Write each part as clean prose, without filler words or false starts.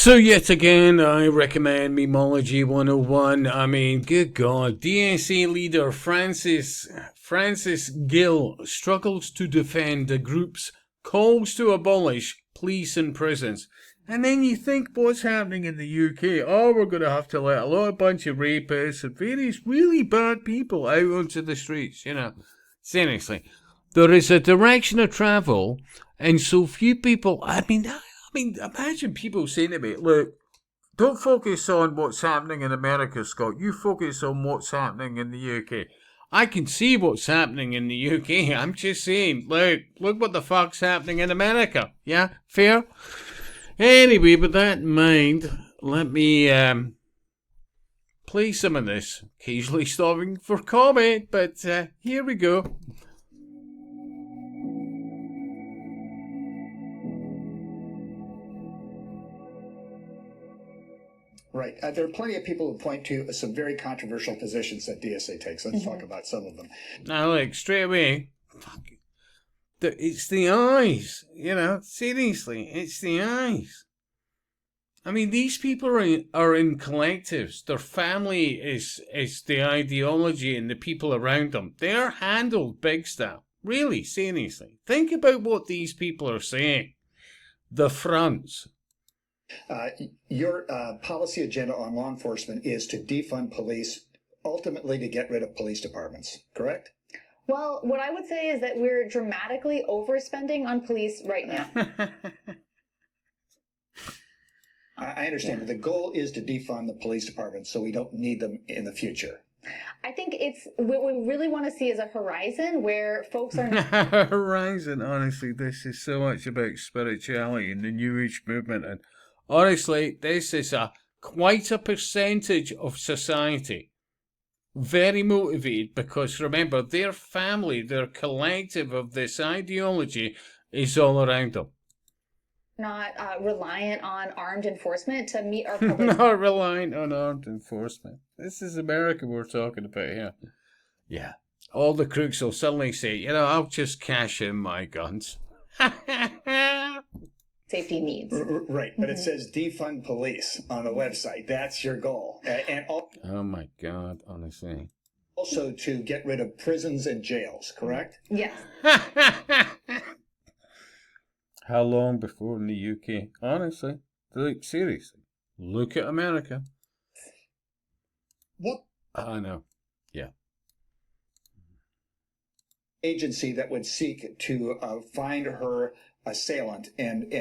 So yet again, I recommend Memology 101. I mean, good God, DSA leader Francis Gill struggles to defend the group's calls to abolish police and prisons. And then you think what's happening in the UK? Oh, we're going to have to let a bunch of rapists and various really bad people out onto the streets, Seriously. There is a direction of travel, and so few people. I mean, imagine people saying to me, look, don't focus on what's happening in America, Scott. You focus on what's happening in the UK. I can see what's happening in the UK. I'm just saying, look what the fuck's happening in America. Yeah? Fair? Anyway, with that in mind, let me play some of this. Occasionally stopping for comment, but here we go. Right. There are plenty of people who point to some very controversial positions that DSA takes. Let's talk about some of them. Now, look, straight away, it's the eyes, seriously, it's the eyes. I mean, these people are in collectives. Their family is the ideology and the people around them. They're handled big style. Really, seriously. Think about what these people are saying. The fronts. Your policy agenda on law enforcement is to defund police, ultimately to get rid of police departments, correct? Well, what I would say is that we're dramatically overspending on police right now. I understand, but the goal is to defund the police departments so we don't need them in the future. I think it's what we really want to see is a horizon where folks are... Horizon, honestly, this is so much about spirituality and the New Age movement, and honestly, this is quite a percentage of society. Very motivated because, remember, their family, their collective of this ideology is all around them. Not reliant on armed enforcement to meet our public... Not reliant on armed enforcement. This is America we're talking about here. Yeah. All the crooks will suddenly say, I'll just cash in my guns. Safety needs. Right, but it says defund police on the website. That's your goal. Oh my God, honestly. Also to get rid of prisons and jails, correct? Yes. How long before in the UK? Honestly, look, seriously, look at America. What? I know, yeah. Agency that would seek to find her assailant and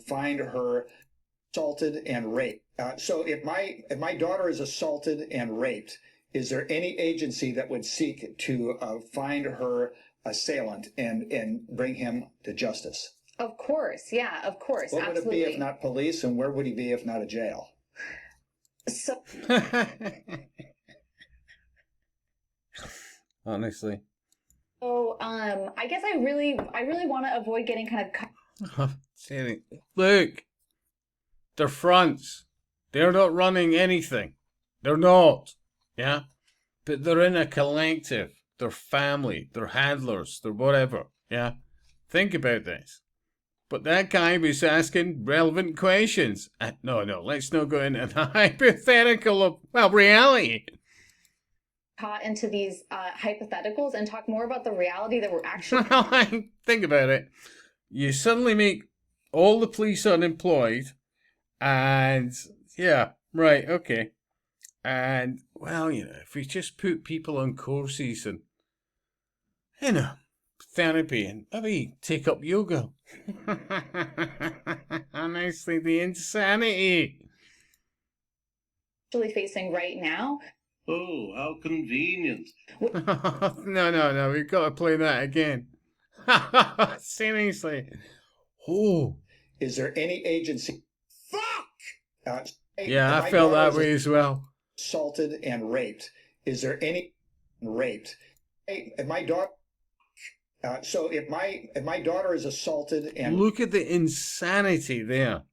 find her assaulted and raped. So if my daughter is assaulted and raped, is there any agency that would seek to find her assailant and bring him to justice? Of course, yeah, of course. What would absolutely. it be if not police, and where would he be if not a jail? So, honestly. So, I guess I really want to avoid getting kind of... Look, they're fronts. They're not running anything. They're not. Yeah? But they're in a collective. They're family. They're handlers. They're whatever. Yeah? Think about this. But that guy was asking relevant questions. No, let's not go into the hypothetical of, reality. Caught into these hypotheticals and talk more about the reality that we're actually... Well, think about it. You suddenly make all the police unemployed, and yeah, right, okay. And, well, if we just put people on courses and, therapy and maybe take up yoga. Honestly, the insanity. Actually facing right now. Oh, how convenient. No, we've got to play that again. Seriously. Oh. Is there any agency? Fuck! Yeah, I felt that way as well. Assaulted and raped. Is there any raped? If my daughter... so if my daughter is assaulted and... Look at the insanity there.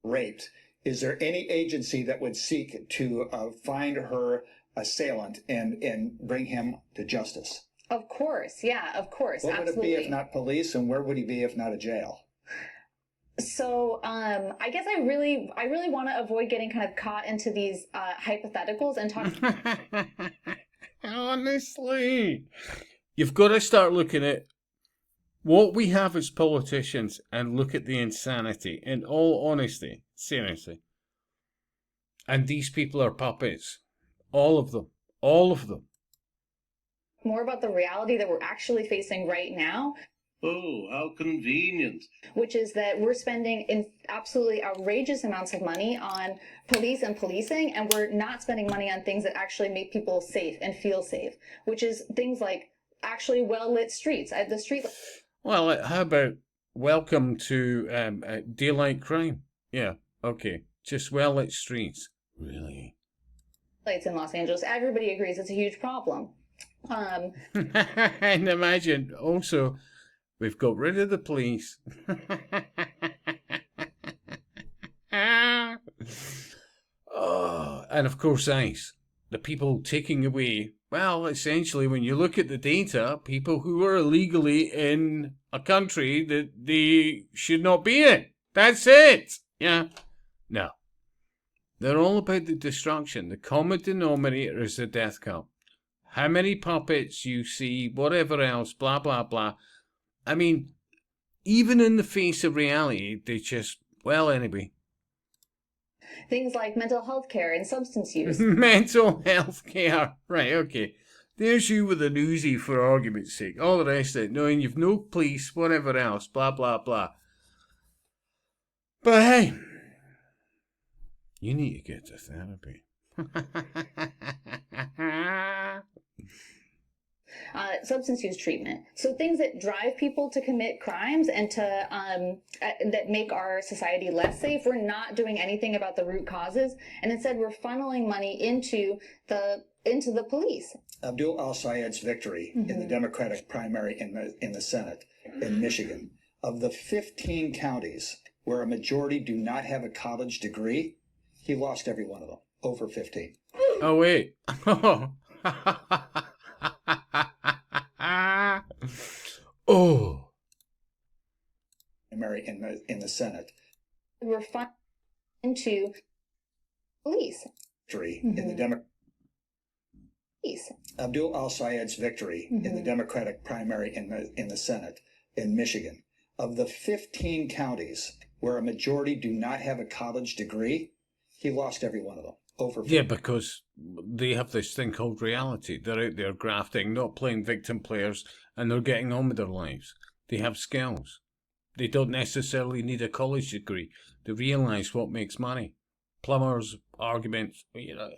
Raped. Is there any agency that would seek to find her assailant and bring him to justice? Of course, yeah, of course. What absolutely. would it be if not police, and where would he be if not a jail? So I guess I really want to avoid getting kind of caught into these hypotheticals and talk. Honestly, you've got to start looking at what we have as politicians and look at the insanity. In all honesty, seriously. And these people are puppets. All of them. All of them. More about the reality that we're actually facing right now. Oh, how convenient. Which is that we're spending in absolutely outrageous amounts of money on police and policing, and we're not spending money on things that actually make people safe and feel safe, which is things like actually well-lit streets. The street. Well, how about welcome to daylight crime? Yeah, okay. Just well-lit streets. Really? Lights in Los Angeles. Everybody agrees it's a huge problem. And imagine also, we've got rid of the police. Oh, and of course, ICE. The people taking away, well, essentially, when you look at the data, people who are illegally in a country that they should not be in. That's it. Yeah. No. They're all about the destruction. The common denominator is the death count. How many puppets you see, whatever else, blah, blah, blah. I mean, even in the face of reality, they just, well, anyway. Things like mental health care and substance use. Mental health care. Right, okay. There's you with an Uzi for argument's sake. All the rest of it, knowing you've no police, whatever else, blah, blah, blah. But hey, you need to get to therapy. Substance use treatment. So things that drive people to commit crimes and to that make our society less safe. We're not doing anything about the root causes, and instead we're funneling money into the police. Abdul al-Sayed's victory in the Democratic primary in the Senate in Michigan. Of the 15 counties where a majority do not have a college degree, he lost every one of them. Over 15. Oh, wait. Oh. Primary in the Senate. We're funneling into police. Victory in the Democratic. Abdul al-Sayed's victory in the Democratic primary in the Senate in Michigan. Of the 15 counties where a majority do not have a college degree, he lost every one of them. Over 50. Yeah, because they have this thing called reality. They're out there grafting, not playing victim players, and they're getting on with their lives. They have skills. They don't necessarily need a college degree. They realize what makes money. Plumbers, arguments, you know.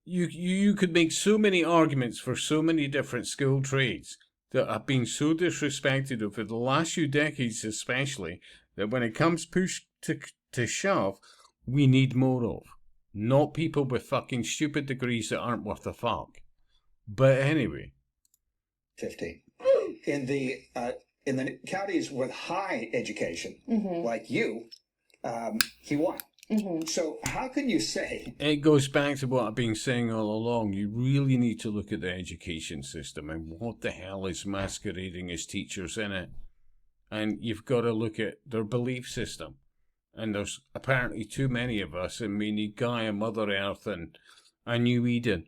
You could make so many arguments for so many different skilled trades that have been so disrespected over the last few decades especially, that when it comes push to shove, we need more of. Not people with fucking stupid degrees that aren't worth a fuck. But anyway. 15. In the counties with high education, like you, he won. So how can you say? It goes back to what I've been saying all along. You really need to look at the education system and what the hell is masquerading as teachers in it. And you've got to look at their belief system. And there's apparently too many of us, and we need Gaia, Mother Earth, and a New Eden.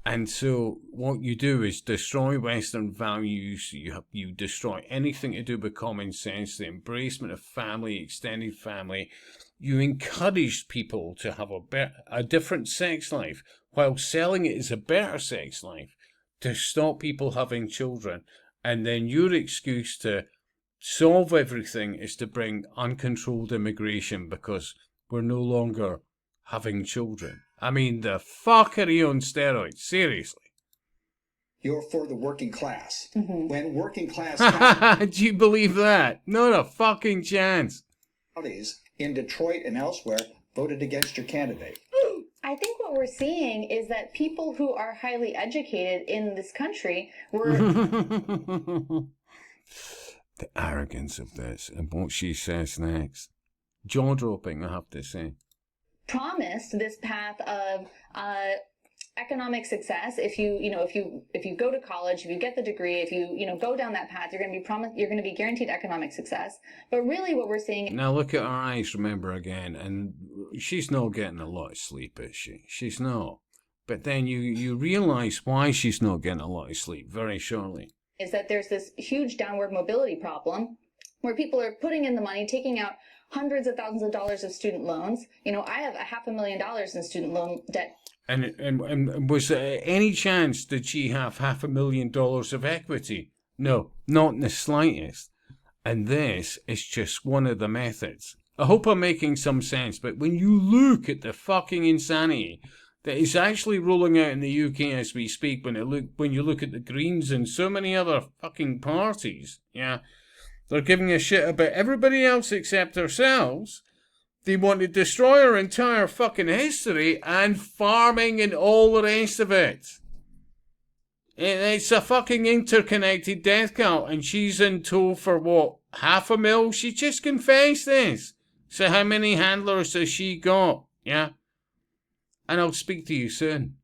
And so what you do is destroy Western values. You destroy anything to do with common sense, the embracement of family, extended family. You encourage people to have a different sex life while selling it as a better sex life to stop people having children. And then your excuse to solve everything is to bring uncontrolled immigration because we're no longer having children. I mean, the fuckery on steroids, seriously. You're for the working class. When working class do you believe that? Not a fucking chance. Counties in Detroit and elsewhere voted against your candidate. I think what we're seeing is that people who are highly educated in this country were... The arrogance of this and what she says next. Jaw-dropping, I have to say. Promised this path of economic success if you go to college, if you get the degree, if you go down that path, you're going to be guaranteed economic success. But really what we're seeing Now look at her eyes, remember again, and she's not getting a lot of sleep, is she? She's not. But then you realize why she's not getting a lot of sleep very shortly. Is that there's this huge downward mobility problem where people are putting in the money, taking out hundreds of thousands of dollars of student loans. I have $500,000 in student loan debt. And was there any chance that she have $500,000 of equity? No, not in the slightest. And this is just one of the methods. I hope I'm making some sense, but when you look at the fucking insanity that is actually rolling out in the UK as we speak, when you look at the Greens and so many other fucking parties, yeah, they're giving a shit about everybody else except ourselves. They want to destroy our entire fucking history and farming and all the rest of it. It's a fucking interconnected death cult, and she's in tow for what, $500,000? She just confessed this. So how many handlers has she got? Yeah? And I'll speak to you soon.